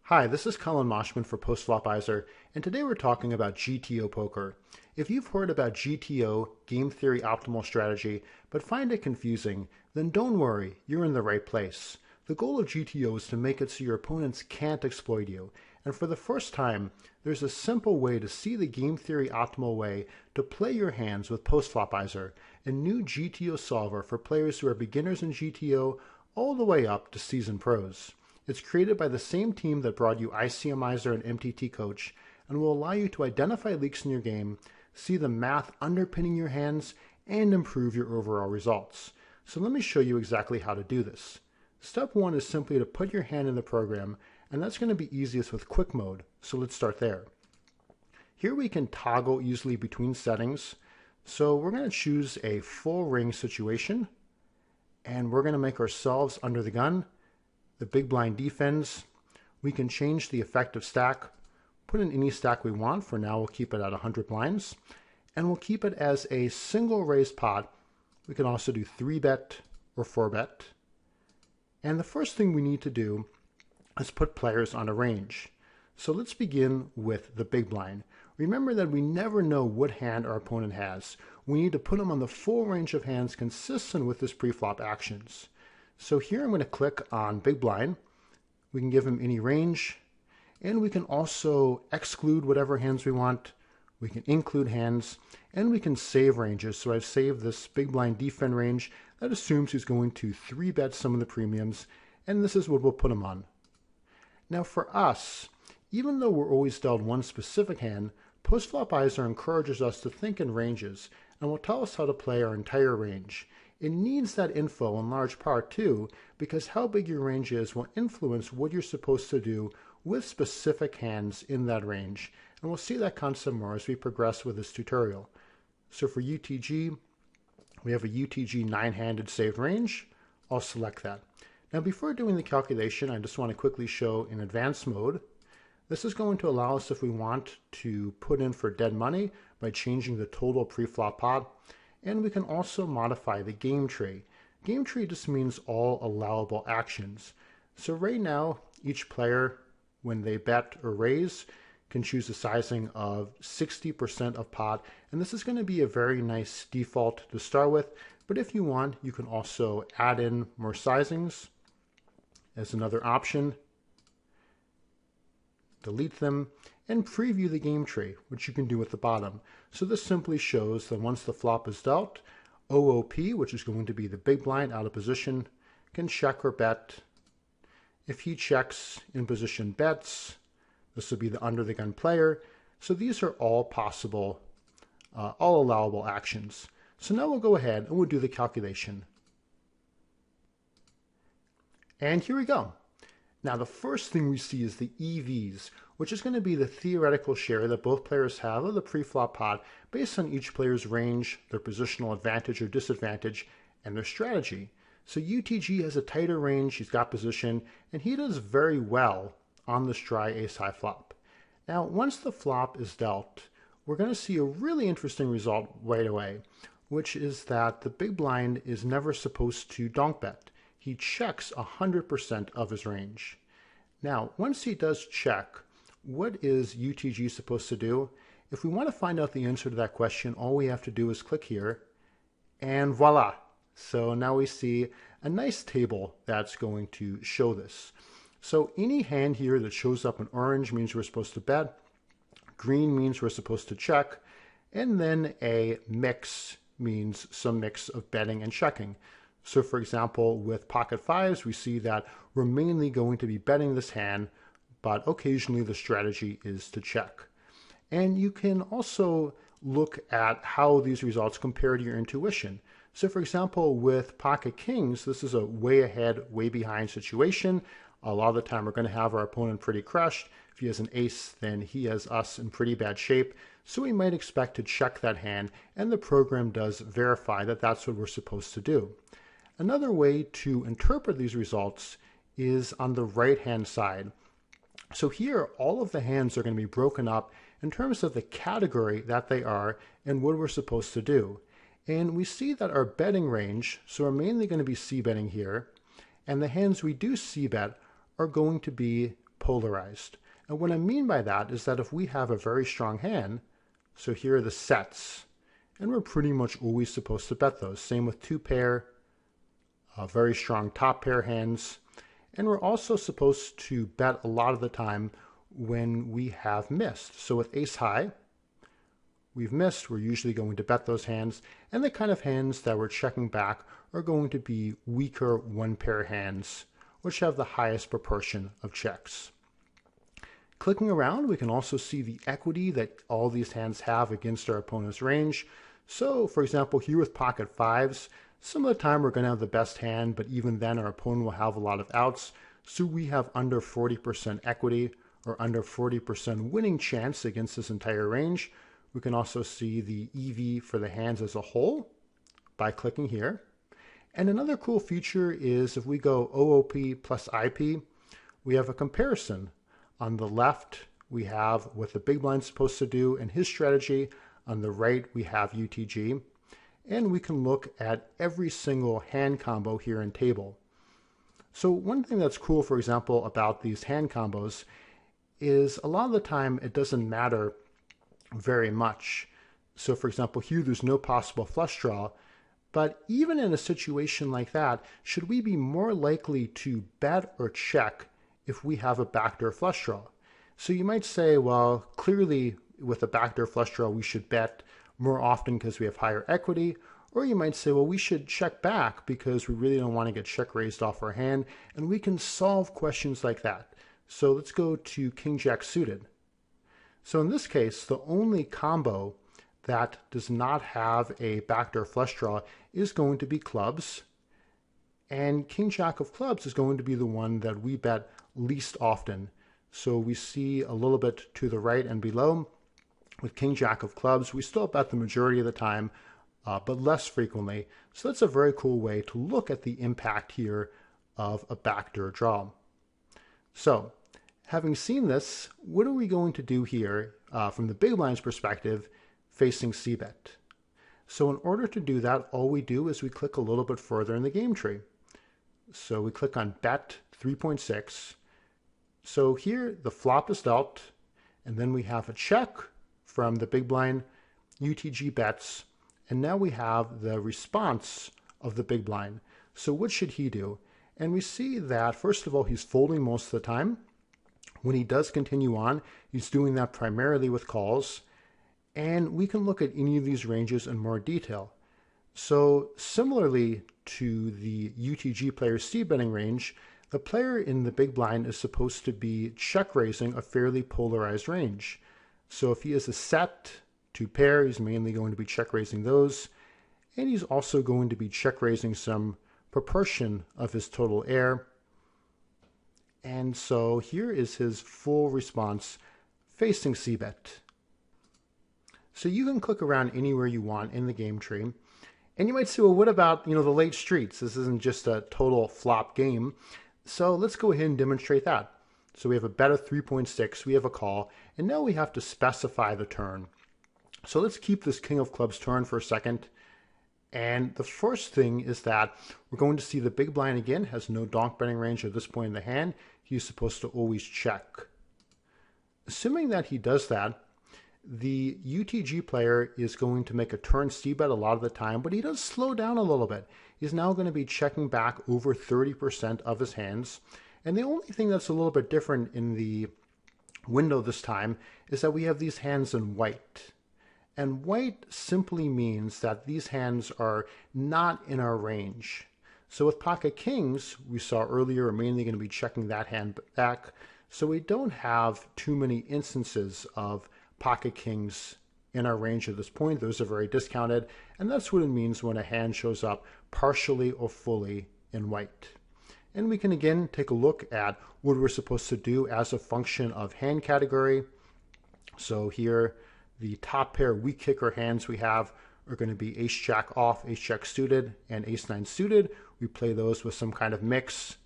Hi, this is Collin Moshman for Postflopizer, and today we're talking about GTO Poker. If you've heard about GTO, Game Theory Optimal Strategy, but find it confusing, then don't worry, you're in the right place. The goal of GTO is to make it so your opponents can't exploit you, and for the first time, there's a simple way to see the Game Theory Optimal way to play your hands with Postflopizer, a new GTO solver for players who are beginners in GTO all the way up to seasoned pros. It's created by the same team that brought you ICMizer and MTT Coach and will allow you to identify leaks in your game, see the math underpinning your hands, and improve your overall results. So let me show you exactly how to do this. Step one is simply to put your hand in the program, and that's going to be easiest with quick mode, so let's start there. Here we can toggle easily between settings, so we're going to choose a full ring situation, and we're going to make ourselves under the gun. The big blind defends. We can change the effective stack, put in any stack we want. For now, we'll keep it at 100 blinds, and we'll keep it as a single raised pot. We can also do 3-bet or 4-bet. And the first thing we need to do is put players on a range. So let's begin with the big blind. Remember that we never know what hand our opponent has. We need to put them on the full range of hands consistent with his pre-flop actions. So here I'm going to click on Big Blind. We can give him any range, and we can also exclude whatever hands we want. We can include hands, and we can save ranges. So I've saved this Big Blind defend range that assumes he's going to 3-bet some of the premiums, and this is what we'll put him on. Now for us, even though we're always dealt one specific hand, Postflopizer encourages us to think in ranges and will tell us how to play our entire range. It needs that info in large part too, because how big your range is will influence what you're supposed to do with specific hands in that range. And we'll see that concept more as we progress with this tutorial. So for UTG, we have a UTG 9-handed saved range. I'll select that. Now before doing the calculation, I just want to quickly show in advanced mode. This is going to allow us, if we want, to put in for dead money by changing the total pre-flop pot. And we can also modify the game tree. Game tree just means all allowable actions. So right now, each player, when they bet or raise, can choose a sizing of 60% of pot. And this is going to be a very nice default to start with. But if you want, you can also add in more sizings as another option. Delete them, and preview the game tree, which you can do at the bottom. So this simply shows that once the flop is dealt, OOP, which is going to be the big blind out of position, can check or bet. If he checks in position bets, this will be the under the gun player. So these are all possible, all allowable actions. So now we'll go ahead and we'll do the calculation. And here we go. Now the first thing we see is the EVs, which is going to be the theoretical share that both players have of the pre-flop pot based on each player's range, their positional advantage or disadvantage, and their strategy. So UTG has a tighter range, he's got position, and he does very well on this dry ace-high flop. Now once the flop is dealt, we're going to see a really interesting result right away, which is that the big blind is never supposed to donk bet. He checks 100% of his range. Now, once he does check, what is UTG supposed to do? If we want to find out the answer to that question, all we have to do is click here, and voila. So now we see a nice table that's going to show this. So any hand here that shows up in orange means we're supposed to bet, green means we're supposed to check, and then a mix means some mix of betting and checking. So for example, with pocket fives, we see that we're mainly going to be betting this hand, but occasionally the strategy is to check. And you can also look at how these results compare to your intuition. So for example, with pocket kings, this is a way ahead, way behind situation. A lot of the time we're going to have our opponent pretty crushed. If he has an ace, then he has us in pretty bad shape. So we might expect to check that hand, and the program does verify that that's what we're supposed to do. Another way to interpret these results is on the right-hand side. So here, all of the hands are going to be broken up in terms of the category that they are and what we're supposed to do. And we see that our betting range, so we're mainly going to be c-betting here, and the hands we do c-bet are going to be polarized. And what I mean by that is that if we have a very strong hand, so here are the sets, and we're pretty much always supposed to bet those. Same with two pair, very strong top pair hands. And we're also supposed to bet a lot of the time when we have missed. So with ace high, we've missed, we're usually going to bet those hands. And the kind of hands that we're checking back are going to be weaker one pair hands, which have the highest proportion of checks. Clicking around, we can also see the equity that all these hands have against our opponent's range. So, for example, here with pocket fives, some of the time we're going to have the best hand, but even then our opponent will have a lot of outs. So we have under 40% equity or under 40% winning chance against this entire range. We can also see the EV for the hands as a whole by clicking here. And another cool feature is if we go OOP plus IP, we have a comparison. On the left, we have what the big blind's supposed to do and his strategy. On the right, we have UTG. And we can look at every single hand combo here in table. So one thing that's cool, for example, about these hand combos is a lot of the time it doesn't matter very much. So for example, here there's no possible flush draw, but even in a situation like that, should we be more likely to bet or check if we have a backdoor flush draw? So you might say, well, clearly with a backdoor flush draw, we should bet more often because we have higher equity. Or you might say, well, we should check back because we really don't want to get check raised off our hand. And we can solve questions like that. So let's go to King Jack suited. So in this case, the only combo that does not have a backdoor flush draw is going to be clubs. And King Jack of clubs is going to be the one that we bet least often. So we see a little bit to the right and below. With King Jack of clubs, we still bet the majority of the time, but less frequently. So that's a very cool way to look at the impact here of a backdoor draw. So having seen this, what are we going to do here from the big blind's perspective facing c-bet? So in order to do that, all we do is we click a little bit further in the game tree. So we click on bet 3.6. So here the flop is dealt, and then we have a check from the big blind, UTG bets, and now we have the response of the big blind. So what should he do? And we see that, first of all, he's folding most of the time. When he does continue on, he's doing that primarily with calls. And we can look at any of these ranges in more detail. So similarly to the UTG player's c-betting range, the player in the big blind is supposed to be check raising a fairly polarized range. So if he is a set to pair, he's mainly going to be check raising those. And he's also going to be check raising some proportion of his total air. And so here is his full response facing c-bet. So you can click around anywhere you want in the game tree. And you might say, well, what about, the late streets? This isn't just a total flop game. So let's go ahead and demonstrate that. So we have a bet of 3.6, we have a call, and now we have to specify the turn. So let's keep this King of Clubs turn for a second. And the first thing is that we're going to see the big blind again has no donk betting range at this point in the hand. He's supposed to always check. Assuming that he does that, the UTG player is going to make a turn c-bet a lot of the time, but he does slow down a little bit. He's now going to be checking back over 30% of his hands. And the only thing that's a little bit different in the window this time is that we have these hands in white. And white simply means that these hands are not in our range. So with pocket kings, we saw earlier, we're mainly going to be checking that hand back. So we don't have too many instances of pocket kings in our range at this point. Those are very discounted. And that's what it means when a hand shows up partially or fully in white. And we can again take a look at what we're supposed to do as a function of hand category. So here, the top pair weak kicker hands we have are going to be ace jack off, ace jack suited, and ace nine suited. We play those with some kind of mix.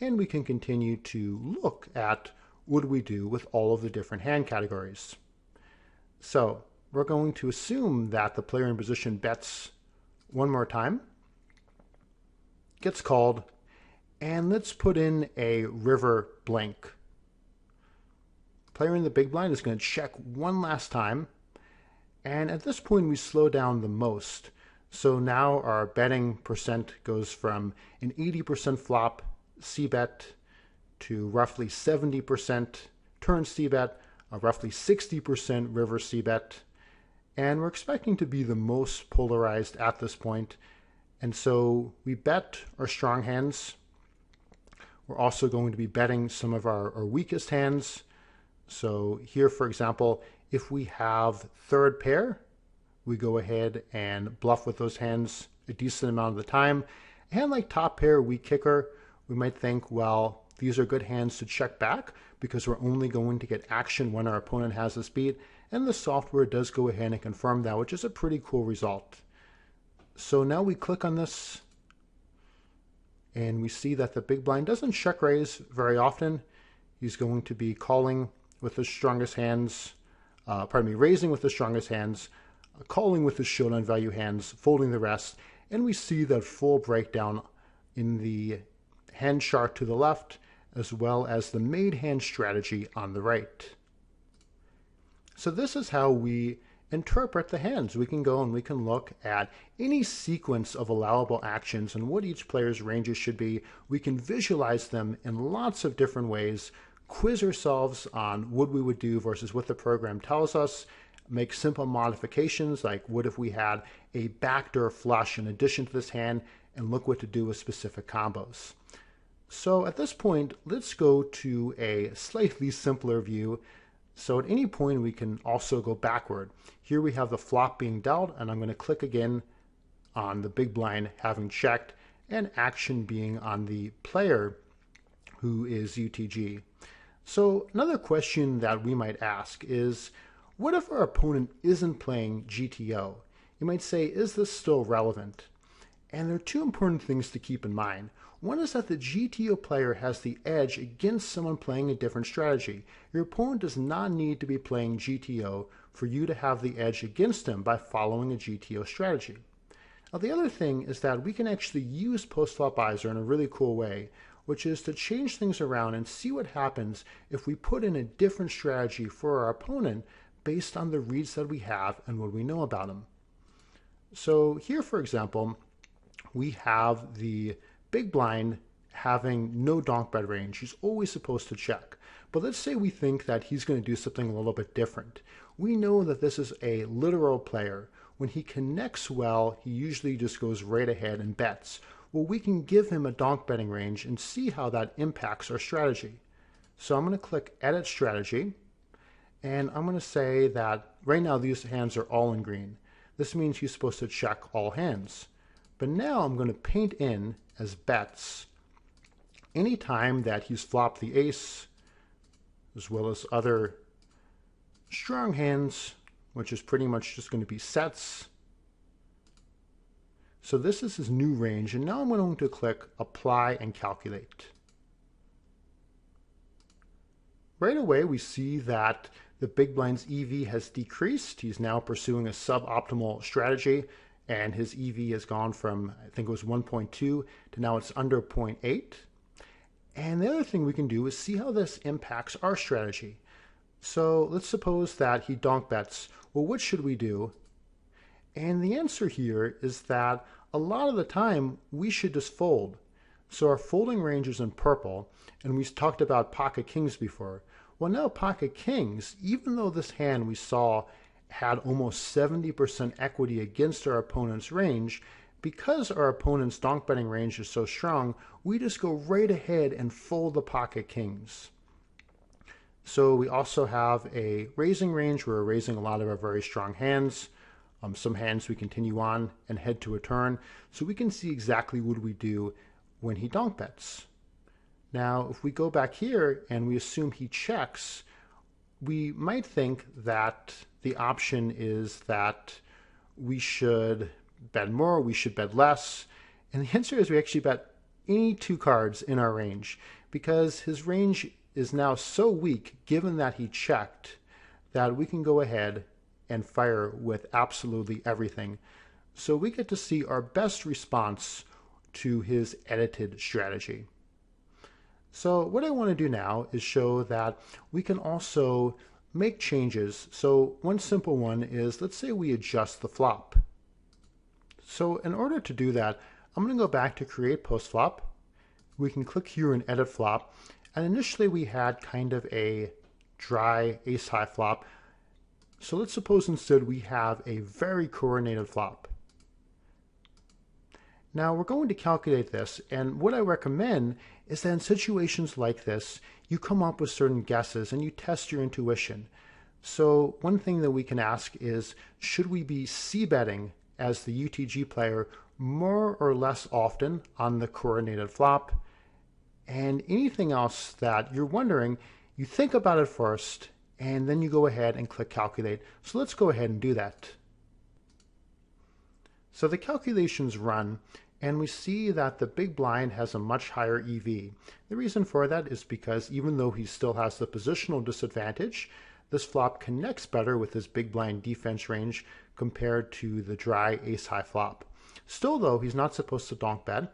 And we can continue to look at what do we do with all of the different hand categories. So we're going to assume that the player in position bets one more time, gets called, And let's put in a river blank. Player in the big blind is going to check one last time. And at this point, we slow down the most. So now our betting percent goes from an 80% flop c-bet to roughly 70% turn c-bet, a roughly 60% river c-bet. And we're expecting to be the most polarized at this point. And so we bet our strong hands. We're also going to be betting some of our weakest hands. So here, for example, if we have third pair, we go ahead and bluff with those hands a decent amount of the time. A hand like top pair, weak kicker, we might think, well, these are good hands to check back because we're only going to get action when our opponent has us beat. And the software does go ahead and confirm that, which is a pretty cool result. So now we click on this and we see that the big blind doesn't check raise very often. He's going to be calling with his strongest hands, raising with the strongest hands, calling with his showdown value hands, folding the rest, and we see that full breakdown in the hand chart to the left, as well as the made hand strategy on the right. So this is how we interpret the hands. We can go and we can look at any sequence of allowable actions and what each player's ranges should be. We can visualize them in lots of different ways, quiz ourselves on what we would do versus what the program tells us, make simple modifications like what if we had a backdoor flush in addition to this hand, and look what to do with specific combos. So at this point, let's go to a slightly simpler view. So at any point, we can also go backward. Here we have the flop being dealt, and I'm going to click again on the big blind having checked, and action being on the player who is UTG. So another question that we might ask is, what if our opponent isn't playing GTO? You might say, is this still relevant? And there are two important things to keep in mind. One is that the GTO player has the edge against someone playing a different strategy. Your opponent does not need to be playing GTO for you to have the edge against him by following a GTO strategy. Now the other thing is that we can actually use Postflopizer in a really cool way, which is to change things around and see what happens if we put in a different strategy for our opponent based on the reads that we have and what we know about him. So here, for example, we have the big blind having no donk bet range. He's always supposed to check. But let's say we think that he's going to do something a little bit different. We know that this is a literal player. When he connects well, he usually just goes right ahead and bets. Well, we can give him a donk betting range and see how that impacts our strategy. So I'm going to click Edit Strategy, and I'm going to say that right now these hands are all in green. This means he's supposed to check all hands. But now I'm going to paint in as bets any time that he's flopped the ace, as well as other strong hands, which is pretty much just going to be sets. So this is his new range, and now I'm going to click Apply and Calculate. Right away, we see that the big blind's EV has decreased. He's now pursuing a suboptimal strategy, and his EV has gone from, I think it was 1.2 to now it's under 0.8. And the other thing we can do is see how this impacts our strategy. So let's suppose that he donk bets. Well, what should we do? And the answer here is that a lot of the time we should just fold. So our folding range is in purple, and we talked about pocket kings before. Well, now pocket kings, even though this hand we saw had almost 70% equity against our opponent's range, because our opponent's donk betting range is so strong, we just go right ahead and fold the pocket kings. So we also have a raising range where we're raising a lot of our very strong hands. Some hands we continue on and head to a turn. So we can see exactly what we do when he donk bets. Now, if we go back here and we assume he checks, we might think that the option is that we should bet more, we should bet less. And the answer is we actually bet any two cards in our range, because his range is now so weak, given that he checked, that we can go ahead and fire with absolutely everything. So we get to see our best response to his edited strategy. So what I want to do now is show that we can also make changes. So one simple one is, let's say we adjust the flop. So in order to do that, I'm going to go back to create postflop. We can click here and edit flop. And initially we had kind of a dry ace high flop. So let's suppose instead we have a very coordinated flop. Now we're going to calculate this, and what I recommend is that in situations like this, you come up with certain guesses and you test your intuition. So one thing that we can ask is, should we be c-betting as the UTG player more or less often on the coordinated flop? And anything else that you're wondering, you think about it first, and then you go ahead and click calculate. So let's go ahead and do that. So the calculations run, and we see that the big blind has a much higher EV. The reason for that is because even though he still has the positional disadvantage, this flop connects better with his big blind defense range compared to the dry ace high flop. Still though, he's not supposed to donk bet.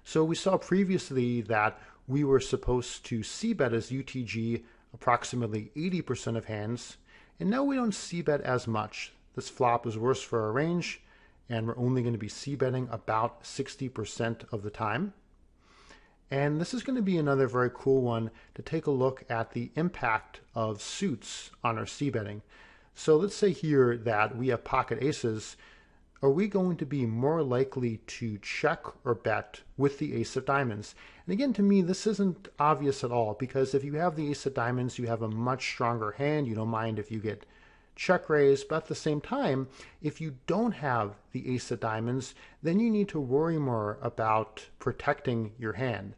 So we saw previously that we were supposed to c-bet as UTG approximately 80% of hands, and now we don't c-bet as much. This flop is worse for our range, and we're only going to be c-betting about 60% of the time. And this is going to be another very cool one to take a look at the impact of suits on our c-betting. So let's say here that we have pocket aces. Are we going to be more likely to check or bet with the ace of diamonds? And again, to me, this isn't obvious at all, because if you have the ace of diamonds, you have a much stronger hand. You don't mind if you get check raise, but at the same time, if you don't have the ace of diamonds, then you need to worry more about protecting your hand.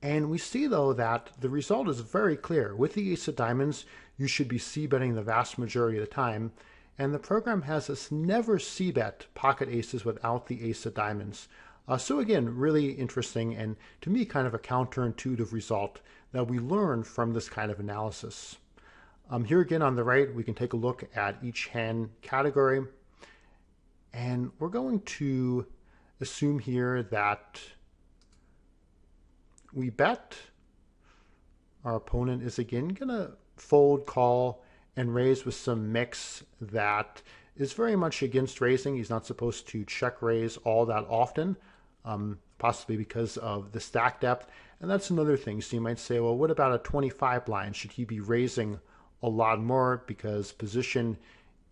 And we see though that the result is very clear. With the ace of diamonds, you should be c-betting the vast majority of the time, and the program has us never c-bet pocket aces without the ace of diamonds. So again, really interesting, and to me kind of a counterintuitive result that we learn from this kind of analysis. Here again on the right, we can take a look at each hand category, and we're going to assume here that we bet. Our opponent is again going to fold, call, and raise with some mix that is very much against raising. He's not supposed to check raise all that often, possibly because of the stack depth. And that's another thing. So you might say, well, what about a 25 blind? Should he be raising a lot more because position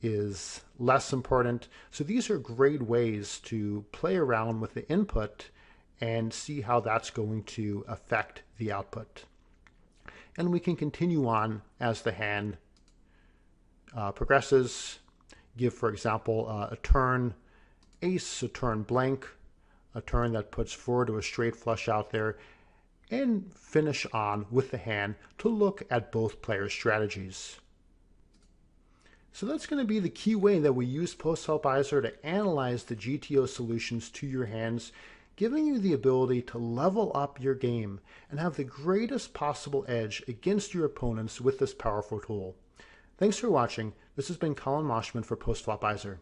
is less important? So these are great ways to play around with the input and see how that's going to affect the output. And we can continue on as the hand progresses. Give, for example, a turn ace, a turn blank, a turn that puts forward to a straight flush out there, and finish on with the hand to look at both players' strategies. So that's going to be the key way that we use Postflopizer to analyze the GTO solutions to your hands, giving you the ability to level up your game and have the greatest possible edge against your opponents with this powerful tool. Thanks for watching. This has been Collin Moshman for Postflopizer.